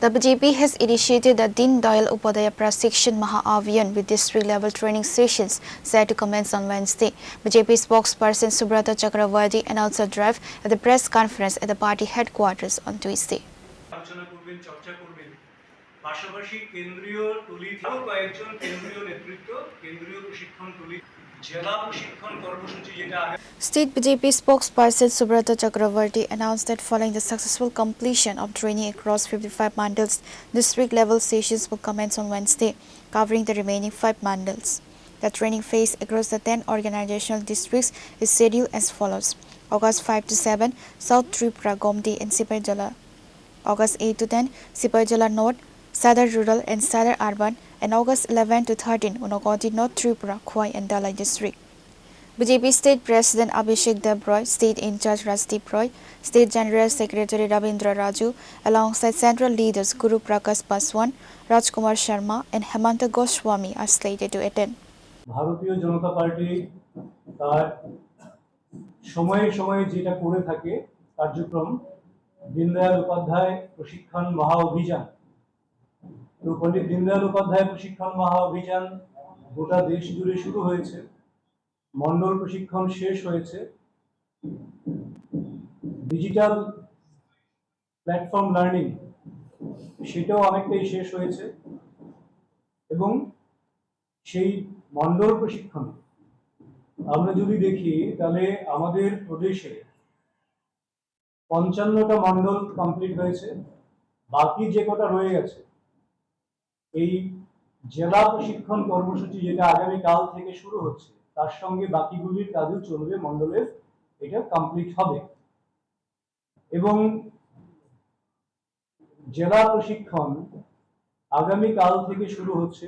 The BJP has initiated the Deen Dayal Upadhyaya Prashikshan Maha-Abhiyan with district-level training sessions set to commence on Wednesday. BJP spokesperson Subrata Chakravarty announced a drive at the press conference at the party headquarters on Tuesday. State BJP spokesperson Subrata Chakravarty announced that following the successful completion of training across 55 mandals, district-level sessions will commence on Wednesday, covering the remaining 5 mandals. The training phase across the 10 organizational districts is scheduled as follows: August 5 to 7, South Tripura, Gomti and Sipaijala; August 8 to 10, Sipaijala North, Sadar Rural and Sadar Urban; and August 11 to 13, Unakoti North Tripura, Khwai and Dalai District. BJP State President Abhishek Deb Roy, State In-charge Rajdeep Roy, State General Secretary Rabindra Raju, alongside central leaders Guru Prakash Paswan, Rajkumar Sharma and Hemanta Goswami are slated to attend. ভারতীয় জনতা party তার সময়ে সময়ে যেটা করে থাকে কার্যক্রম দীনদয়াল উপাধ্যায় প্রশিক্ষণ মহা অভিযান। তো পণ্ডিত দীনদয়াল উপাধ্যায় প্রশিক্ষণ মহা অভিযান গোটা দেশ জুড়ে শুরু হয়েছে। মন্ডল প্রশিক্ষণ শেষ হয়েছে। ডিজিটাল প্ল্যাটফর্ম লার্নিং সেটাও অনেকটাই শেষ হয়েছে এবং সেই মন্ডল প্রশিক্ষণ আমরা যদি দেখি তাহলে আমাদের প্রদেশে 55টা মন্ডল কমপ্লিট হয়েছে। বাকি যে কটা রয়ে গেছে এই জেলা প্রশিক্ষণ কর্মসূচি যেটা আগামী কাল থেকে শুরু হচ্ছে তার সঙ্গে বাকিগুলির কাজও চলবে, মন্ডলের এটা কমপ্লিট হবে। এবং জেলা প্রশিক্ষণ আগামী কাল থেকে শুরু হচ্ছে।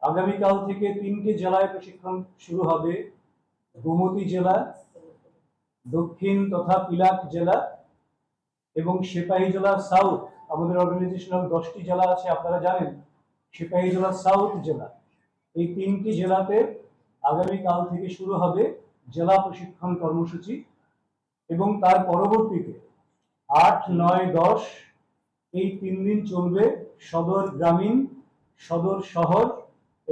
আগামীকাল থেকে 3টে জেলায় প্রশিক্ষণ শুরু হবে: গোমতী জেলা, দক্ষিণ তথা পিলাক জেলা এবং সিপাহীজলা সাউথ। আমাদের অর্গানাইজেশনাল 10টি জেলা আছে, আপনারা জানেন। সিপাহীজলা সাউথ জেলা, এই 3টি জেলাতে আগামীকাল থেকে শুরু হবে জেলা প্রশিক্ষণ কর্মসূচি এবং তার পরবর্তীতে 8, 9, 10 এই 3 দিন চলবে সদর গ্রামীণ, সদর শহর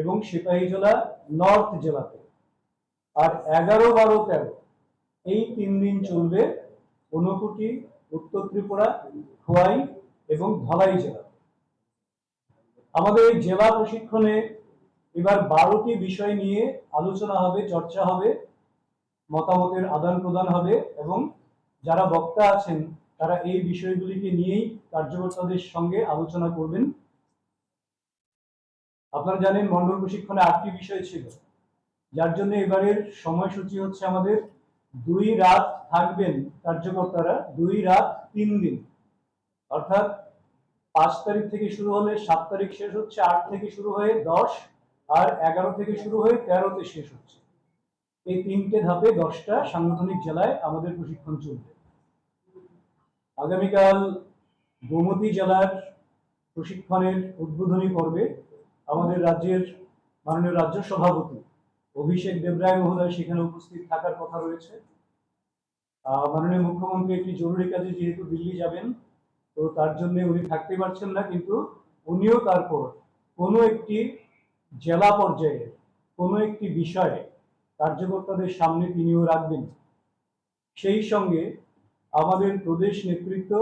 এবং সিপাহীজলা নর্থ জেলাতে। আর 11, 12, 13 এই 3 দিন চলবে ঊনকোটি, উত্তর ত্রিপুরা, খোয়াই এবং ধলাই জেলা। আমাদের এই জেলা প্রশিক্ষণে এবার 12টি বিষয় নিয়ে আলোচনা হবে, চর্চা হবে, মতামতের আদান প্রদান হবে এবং যারা বক্তা আছেন তারা এই বিষয়গুলিকে নিয়েই কার্যকর্তাদের সঙ্গে আলোচনা করবেন। আপনারা জানেন মন্ডল প্রশিক্ষণে 8টি বিষয় ছিল, যার জন্য এবারের সময়সূচি হচ্ছে আমাদের 2 রাত থাকবেন কার্যকর্তারা, 2 রাত 3 দিন, অর্থাৎ 5 তারিখ থেকে শুরু হলে 7 তারিখ শেষ হচ্ছে, 8 থেকে শুরু হয়ে 10 আর 11 থেকে শুরু হয়ে 13তে শেষ হচ্ছে। এই 3টে ধাপে 10টা সাংগঠনিক জেলায় আমাদের প্রশিক্ষণ চলবে। আগামীকাল গোমতী জেলার প্রশিক্ষণের উদ্বোধনী পর্বে আমাদের রাজ্যের মাননীয় রাজ্য সভাপতি অভিষেক দেবরায় মহোদয় সেখানে উপস্থিত থাকার কথা রয়েছে। মাননীয় মুখ্যমন্ত্রী একটি জরুরি কাজে যেহেতু দিল্লি যাবেন, তো তার জন্য উনি থাকতে পারছেন না, কিন্তু উনিও তারপর কোনো একটি জেলা পর্যায়ে কোনো একটি বিষয়ে কার্যকর্তাদের সামনে তিনিও রাখবেন। সেই সঙ্গে আমাদের প্রদেশ নেতৃত্ব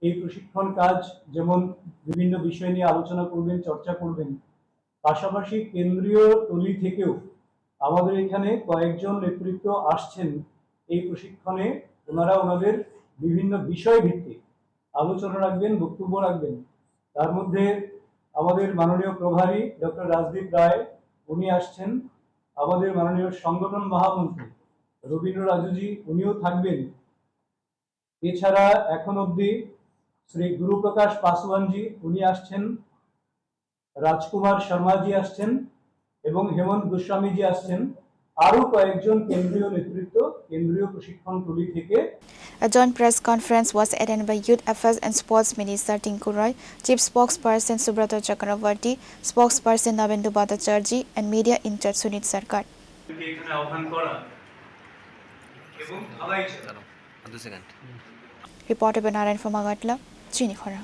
এই প্রশিক্ষণ কাজ যেমন বিভিন্ন বিষয় নিয়ে আলোচনা করবেন, চর্চা করবেন, পাশাপাশি কেন্দ্রীয় টলি থেকেও আমাদের এখানে কয়েকজন নেতৃত্ব আসছেন এই প্রশিক্ষণে। ওনারা ওনাদের বিভিন্ন বিষয় ভিত্তিক আলোচনা রাখবেন, বক্তব্য রাখবেন। তার মধ্যে আমাদের মাননীয় প্রভারী ডক্টর রাজদীপ রায় উনি আসছেন, আমাদের মাননীয় সংগঠন মহামন্ত্রী রবীন্দ্র রাজুজি উনিও থাকবেন। এছাড়া এখন অবধি শ্রী গুরু প্রকাশ পাসওয়ানজি উনি আসছেন, রাজকুমার শর্মাজি আসছেন এবং হেমন্ত গোস্বামীজি আসছেন। আরো কয়েকজন কেন্দ্রীয় নেতৃত্ব কেন্দ্রীয় প্রশিক্ষণ টলি থেকে। A joint press conference was attended by Youth Affairs and Sports Minister Tinku Roy, Chief Spokesperson Subrata Chakravarty, Spokesperson Nabendu Bhattacharjee and Media In-charge Sunit Sarkar. Reported by Narayan from Agatla, Chini Khora.